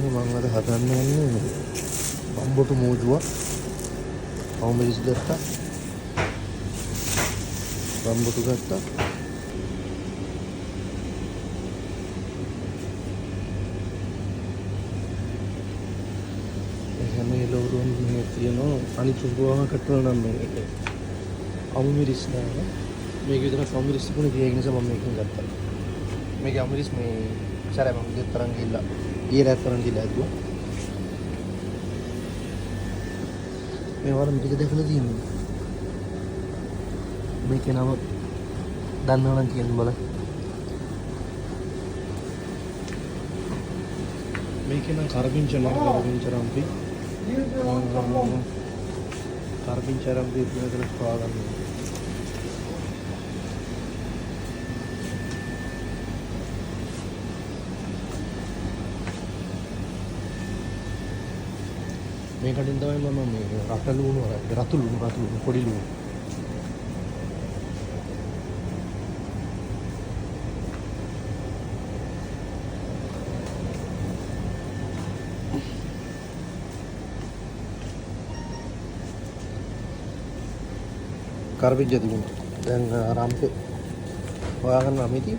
මම අද හදන්න යන්නේ බම්බොටු මෝජුවක්. අවුමිරිස් ගත්තා. බම්බොටු ගත්තා. එහෙනම් මේ ලෝරුන් මේ තියෙනවා අනිත් උගුවම කටවල නම් මේක. අවුමිරිස් නෑ. මේක විතර අවුමිරිස් තිබුණේ ඒ නිසා මම මේකෙන් ගත්තා. මේක අවුමිරිස් මේ සරම දෙතරන් ගිල්ලා. ඊරත් තරන් ගිල්ලා ඇදුවා. මේ වරම ටික දැකලා තියෙනවා. මේකේ නම දන්නව නම් කියන්න බලන්න. මේකේ නම් කරපිංචරම්පි. කරපිංචරම්පි විතර පාගන්න. මේ කටින් තමයි මම මේ රතුළු පොඩි ලුණු කරපිංච තිබුණා. දැන් ආරම්භේ හොයාගන්න අමිති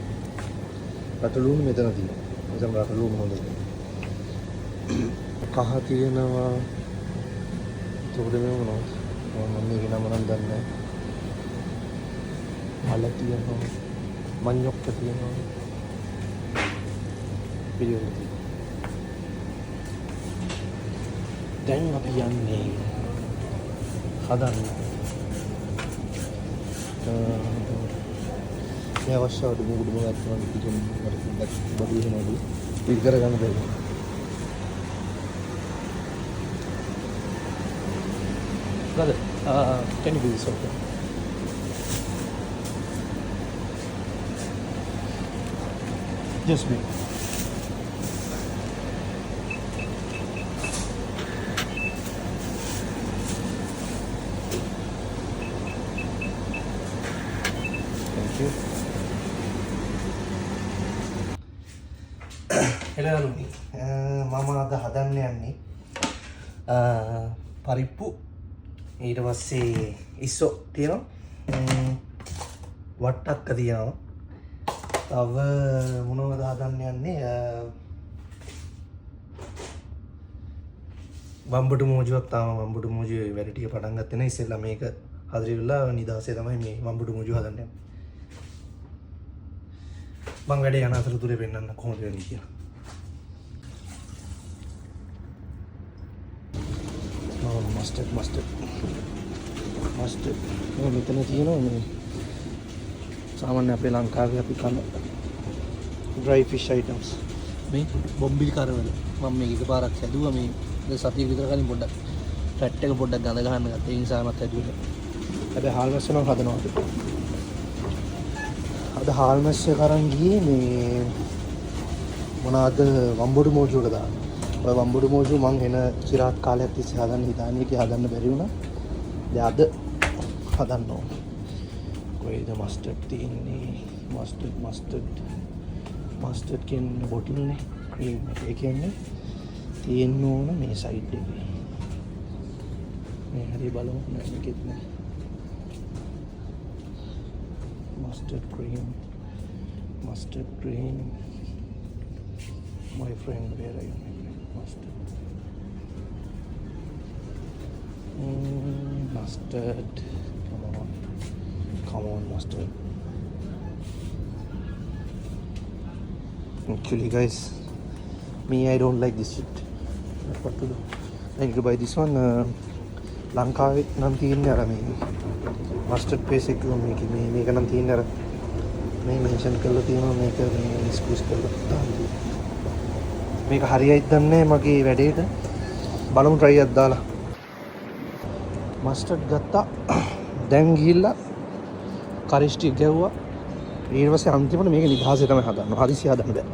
රතුළු මෙතන තියෙනවා. එතන රතුළු හොඳයි. කහ තියෙනවා. ඒකට මේ මොනවද? මම මේක නම නම් දන්නේ නැහැ. මල තියෙනවා. මඤ්ඤොක්ක තියෙනවා. පිළිවෙල තියෙනවා. දැන් අපි යන්නේ හදන්න. මේ අවශ්‍යවට මුකුදු මොකක්ද තමයි කිතුම් මට බඩු වෙනවලු. පිළ කරගන්න බැහැ. Brother, can you do this okay? Just me. Thank you. Hello, Mama ada හදන්න යන්නේ. පරිප්පු ඊට පස්සේ ඉස්සෝ තියෙනවා. වට්ටක්ක තියෙනවා. තව මොනවද හදන්න යන්නේ? බම්බුටු මෝජුවක් තාම බම්බුටු මෝජුවේ වැඩ ටික පටන් ගත්තේ නැහැ. ඉස්සෙල්ලා මේක හදරිලා නිදාසේ තමයි මේ බම්බුටු මෝජුව හදන්න යන්නේ. මම වැඩේ යන අතරතුරේ පෙන්නන්න කොහොමද වෙන්නේ කියලා. මස්ටර්ඩ් මෙතන තියෙනවා මේ සාමාන්‍ය අපේ ලංකාවේ අපි කන ඩ්‍රයි ෆිෂ් අයිටම්ස් මේ බොම්බිලි කරවල මම මේක එකපාරක් හැදුවා මේ සතිය විතර කලින් පොඩ්ඩක් ෆැට් එක පොඩ්ඩක් ගඳ ගන්න ගත්තා. ඒ නිසා මත් හැදුවා. හැබැයි හාල් මැස්ස නම් හදනවා. අද හාල් මැස්ස කරන් ගියේ මේ මොනවාද වම්බොඩු මෝජුවකට දාන්න. ඔය වම්බුඩු මෝජු මං එන চিරාත් කාලයක් තිස්සේ හදන්න හිතාන්නේ කි හදන්න බැරි වුණා. දැන් අද හදන්න ඕන. කොයිද මස්ටර්ඩ් තියෙන්නේ? මස්ටර්ඩ් කියන්නේ බොටිල්නේ. ඒ කියන්නේ තියෙන්න ඕන මේ සයිඩ් එකේ. මේ හරි බලමු මේකෙත් නෑ. mustard cream. My friend, where are you? Mustard. Come on, mustard. Actually, guys, I don't like this shit. What to do? I need to buy this one. ලංකාවේ නම් තියෙන්නේ අර මේ මස්ටර්ඩ් පේස් එක මේක නම් තියෙන්නේ අර මේ මෙන්ෂන් කරලා තියෙනවා මේක මේ ස්ක්වීස් කරලා දාන්න. මේක හරියයිද දන්නේ මගේ වැඩේට. බලමු try එකක් දාලා. මස්ටර්ඩ් ගත්තා. දැන් ගිහිල්ලා කරිස් ටික ගැව්වා. ඊට පස්සේ අන්තිමට මේක නිදහසේ තමයි හදන්න. හදිසි හදන්න බෑ.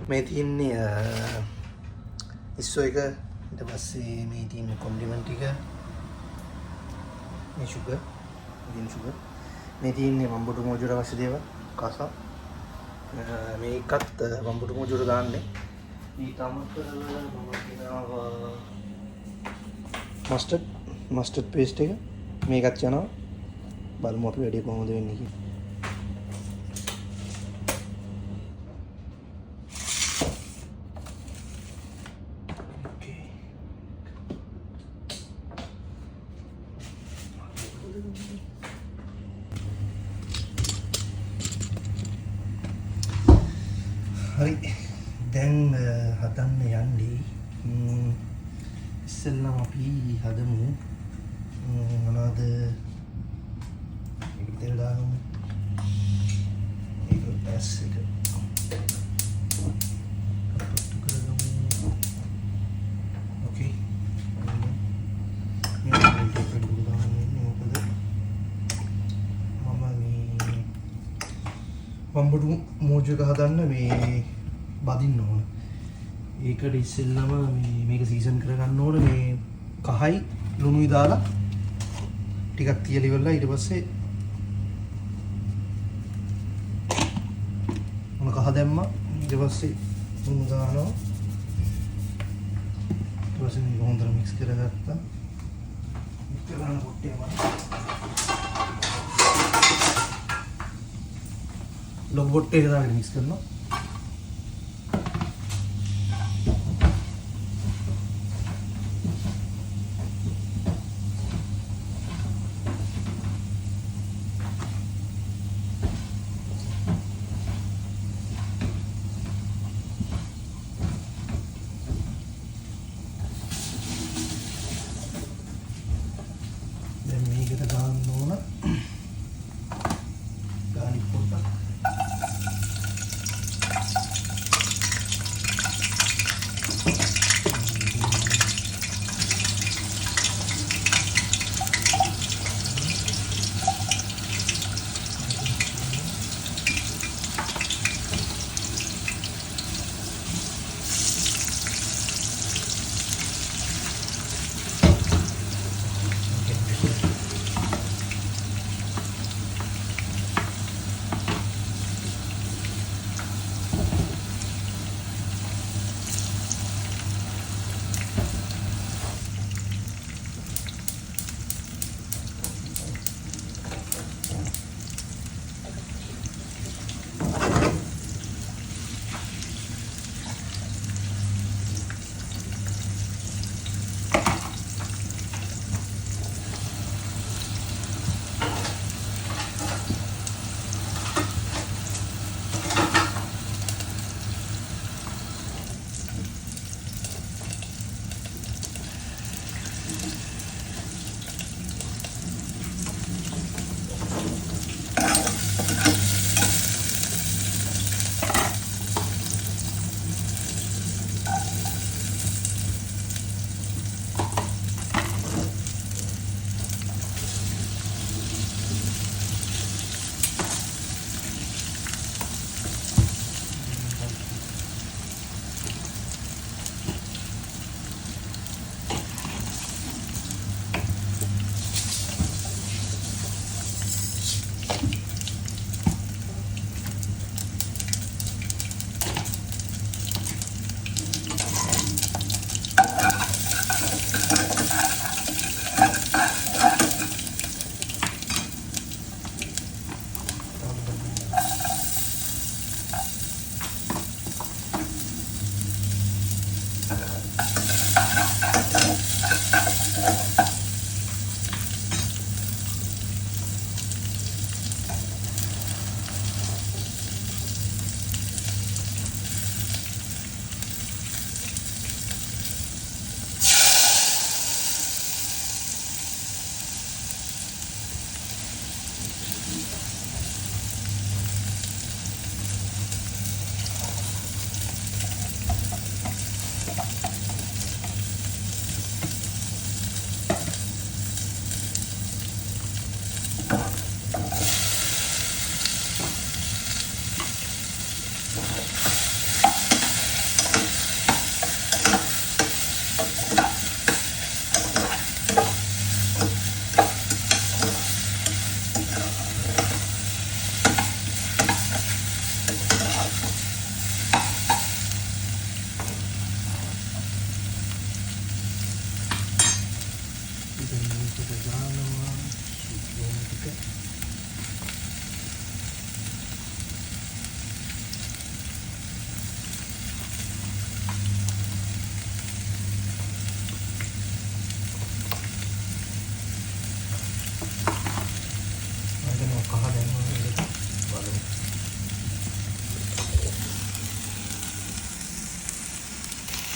මේ තියන්නේ ඉස්සෝ එක ඊට පස්සේ මේ තියෙන කොන්ඩිමන්ට් ටික මේ sugar green sugar. මේ තියෙන්නේ වම්බුටු මෝජුවට අවශ්‍ය දේවල් කස. මේකත් වම්බුටු මෝජුවට දාන්නේ. ඊට අමතරව මම ගෙනාවා මස්ටර්ඩ් පේස්ට් එක. මේකත් යනවා. බලමු අපි වැඩේ කොහොමද වෙන්නේ කියලා. හරි දැන් හදන්න යන්නේ ඉස්සෙල්ලාම අපි හදමු මොනවද මේක තෙල් දාමු ඒක ඇස් එක පොට්ටු කරගමු ඕකේ මේක පොට්ටු දාන්නේ මොකද මම මේ වම්බුටු මෝජු එක හදන්න මේ බදින්න ඕන. ඒකට ඉස්සෙල්ලම මේක සීසන් කරගන්න ඕන මේ කහයි ලුණුයි දාලා ටිකක් තියලා ඉවරලා ඊට පස්සේ මොන කහ දැම්මා ඊට පස්සේ ලුණු දානවා ඊට පස්සේ මේක හොඳට මික්ස් කරගත්තා. මික්ස් කරන කොටේ ලොක් බොට් එක දාගෙන මික්ස් කරනවා. දැන් මේකට දාන්න ඕන ගාලික් පොඩ්ඩක්. කහ දැම්මා බලමු.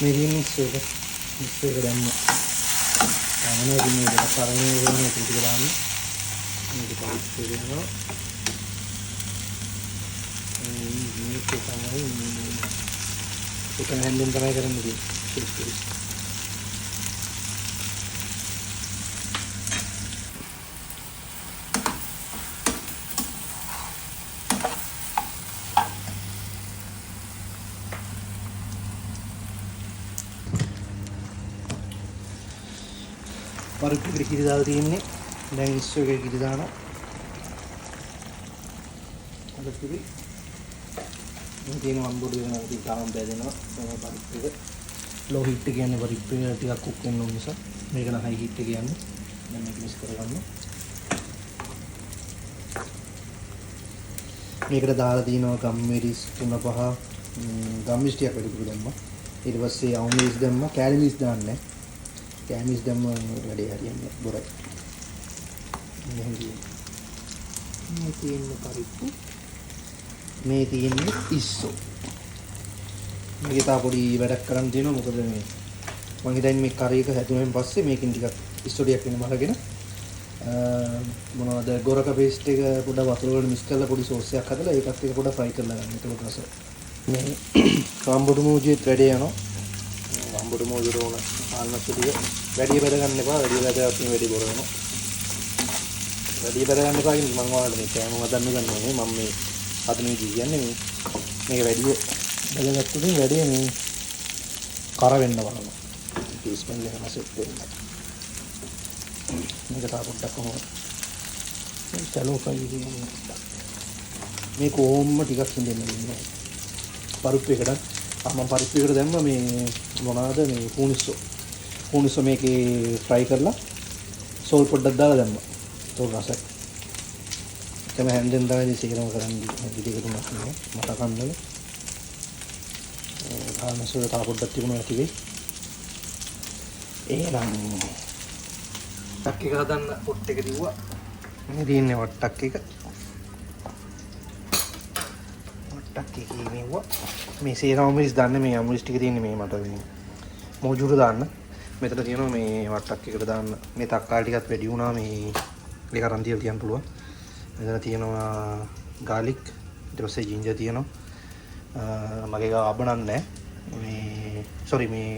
මේ මික්ස් එක දැම්මා. අනේ මේ දෙක කරන්නේ කරන එක ටික දාන්න. මේක පරිස්සම් වෙනවා. මේක තමයි ඒක හැන්ඩෙන් තමයි කරන්නේ. පරිප්පු එකට කිරි දාලා තියෙන්නේ. දැන් ඉස්සෝ එකේ කිරි දානවා. අද කිරි. මේ තියෙන වම්බුඩු වෙනවා ඉතින් තාම බැදෙනවා. පරිප්පු එක ලෝ හීට් එක කියන්නේ පරිප්පු එක ටිකක් කුක් වෙන්න ඕන නිසා. මේක නම් හයි හීට් එක කියන්නේ. දැන් මේක මික්ස් කරගන්න. මේකට දාලා තියෙනවා ගම්මිරිස් 3-5 ගම්මිරිස් ටිකක් වැඩි දැම්මා. ඊට පස්සේ අවුමිරිස් දැම්මා. කැලිමිරිස් දාන්නේ නැහැ. කැමිස් දැම්ම වැඩේ හරියන්නේ බොරයි. මේ තියෙන්නේ පරිප්පු. මේ තියෙන්නේ ඉස්සෝ. මේක තා පොඩි වැඩක් කරන් දෙනවා මොකද මේ මම හිතන්නේ මේ කරි එක හැදුනෙන් පස්සේ මේකෙන් ටිකක් ඉස්සෝ ටිකක් වෙන මරගෙන මොනවද ගොරක පේස්ට් එක පොඩ වතුර වල මික්ස් කරලා පොඩි සෝස් එකක් හදලා ඒකත් එක්ක පොඩ ෆ්‍රයි කරලා ගන්න. ඒක රස. මේ කාම්බොඩු මූජේ වැඩේ යනවා. කාම්බොඩු මූජේ රෝන ආල්මස් ටික වැඩි බෙද ගන්න එපා. වැඩි බෙදලා තියෙන වැඩි බොර වෙනවා. වැඩි බෙද ගන්න එපා කියන්නේ මම ඔයාලට මේ කෑම හදන්න ගන්නනේ. මම මේ හදන විදිහ කියන්නේ මේක වැඩි බෙදගත්තොත් වැඩි මේ කර වෙන්න බලනවා. ටීස් ස්මෙල් එක නැසෙත් වෙන්න. මේක තා පොඩ්ඩක් කොහොමද? මේ සලෝ ෆ්‍රයි කියන්නේ මේ කොහොම ටිකක් හින්දෙන්න ඉන්නේ. පරිප්පු එකට මම පරිප්පු එකට දැම්ම මේ මොනවාද මේ කූනිස්සෝ මේකේ ෆ්‍රයි කරලා සෝල් පොඩ්ඩක් දාලා දැම්මා. ඒක රසයි. තමයි හැන්දෙන් තමයි සීරම කරන්නේ විදිහකට උනක් නේ මට කන්නල. ආනසොර තා පොඩ්ඩක් තිබුණා ඇති වෙයි. එහෙනම් ටක් එක හදන්න පොට් එක දිව්වා. මේ දින්නේ වට්ටක් එක. වට්ටක් එකේ මෙව්වා. මේ සීරම මිරිස් දාන්නේ මේ අමුරිස් ටික තියෙන්නේ මේ මට මේ මොජුරු දාන්න. මෙතන තියෙනවා මේ වට්ටක් එකට දාන්න. මේ තක්කාලි ටිකත් වැඩි වුණා මේ ඒක අරන් තියලා තියන්න පුළුවන්. මෙතන තියෙනවා garlic ඊට පස්සේ ginger තියෙනවා. මගේ ගාව අබ නැහැ. මේ sorry මේ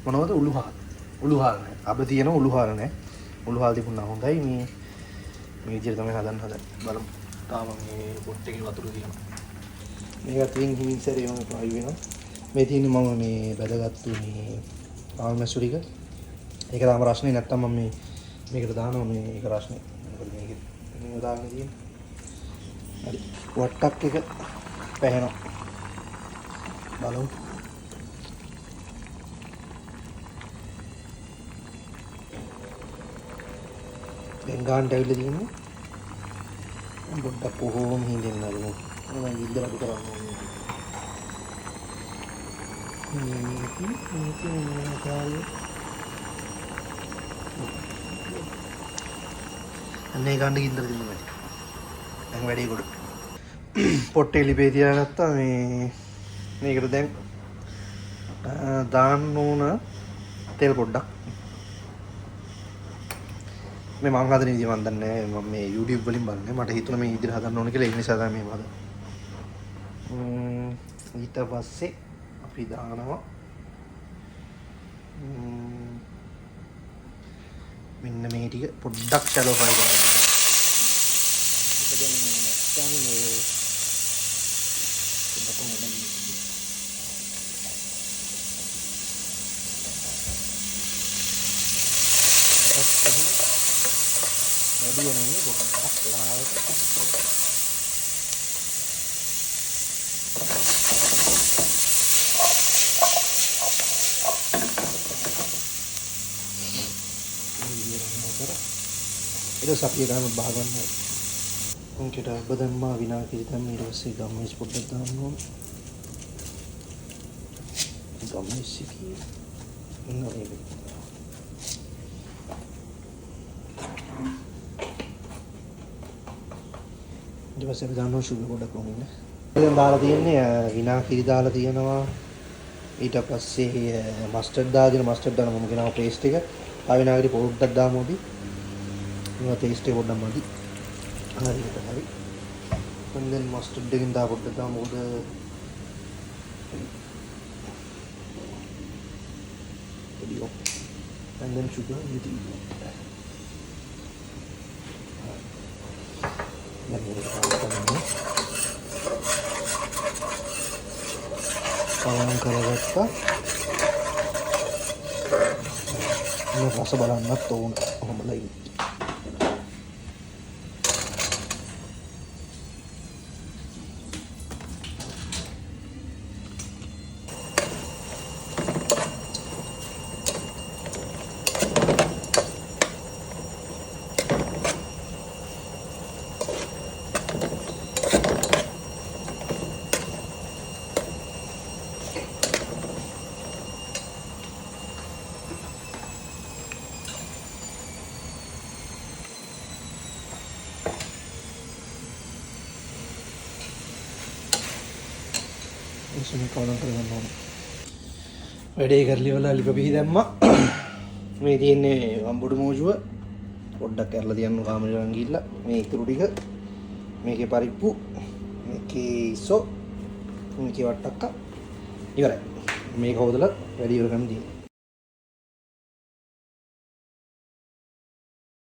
මොනවද උළුහාල් නැහැ. අබ තියෙනවා උළුහාල් නැහැ. උළුහාල් තිබුණා හොඳයි. මේ විදිහට තමයි හදන්න බලමු. තාම මේ පොට් එකේ වතුර තියෙනවා. මේකත් වින් හිමින් සැරේ මම try වෙනවා. මේ තියෙන්නේ මම මේ බැදගත්තු මේ ආල්මස් ටික. ඒක තාම රස්නේ නැත්තම් මම මේකට දානවා මේ ඒක රස්නේ. මොකද මේක මේ දාගෙන තියෙන්නේ. හරි. වට්ටක් එක පැහැෙනවා. බලමු. දැන් ගානට ඇවිල්ලා තියෙන්නේ. පොඩ්ඩක් කොහොම හින්දෙන්න අරමු. මම ඉඳලා අඩු කරන්න ඕනේ. අනේ ගන්න ගින්දර දෙන්න වැඩි. දැන් වැඩි කොට. පොට්ටේ ලිපේ තියාගත්තා මේකට දැන් දාන්න ඕන තෙල් පොඩ්ඩක්. මේ මම හදන විදිහ මම දන්නේ නැහැ. මම මේ YouTube වලින් බලන්නේ. මට හිතුණා මේ විදිහට හදන්න ඕන කියලා. ඒ නිසා තමයි මේ හදන්නේ. ඊට පස්සේ අපි දානවා මෙන්න මේ ටික පොඩ්ඩක් ෂැලෝ ෆ්‍රයි කරගන්න. ඒක දැන් නැත්තම් මේ පොඩ්ඩක් මොනවද වැඩි වෙනන්නේ පොඩ්ඩක් ලාවට itu sapi kan bahagian kita badan mah bina kita mirip gamis putih dalam gamis sih ini ඊට පස්සේ අපි දානවා sugar පොඩක් වුණා. දැන් දාලා තියෙන්නේ විනාකිරි දාලා තියෙනවා. ඊට පස්සේ මස්ටර්ඩ් දාගෙන මස්ටර්ඩ් දාන මම ගෙනාව පේස්ට් එක. ආ විනාකිරි පොඩ්ඩක් දාමු අපි. මේවා ටේස්ට් එක පොඩ්ඩක් මදි. හරියට හරි. and then mustard එකෙන් දා පොඩ්ඩක් දාමු උඩ. video and then sugar little bit. දැන් මේක පවන් කරගත්තා. මේ රස බලන්නත් ඕන. කොහොමද ඉන්නේ? इसमें कॉलम करना වැඩේ කරලි වල ලිප පිහි දැම්මා. මේ තියෙන්නේ අම්බුඩු මෝජුව පොඩ්ඩක් කරලා තියන්න කාමරේට ගිහිල්ලා මේ ඉතුරු ටික මේකේ පරිප්පු මේකේ ඉස්සෝ මේකේ වට්ටක්ක ඉවරයි. මේක හොදලා වැඩි ඉවර කරන්න තියෙනවා.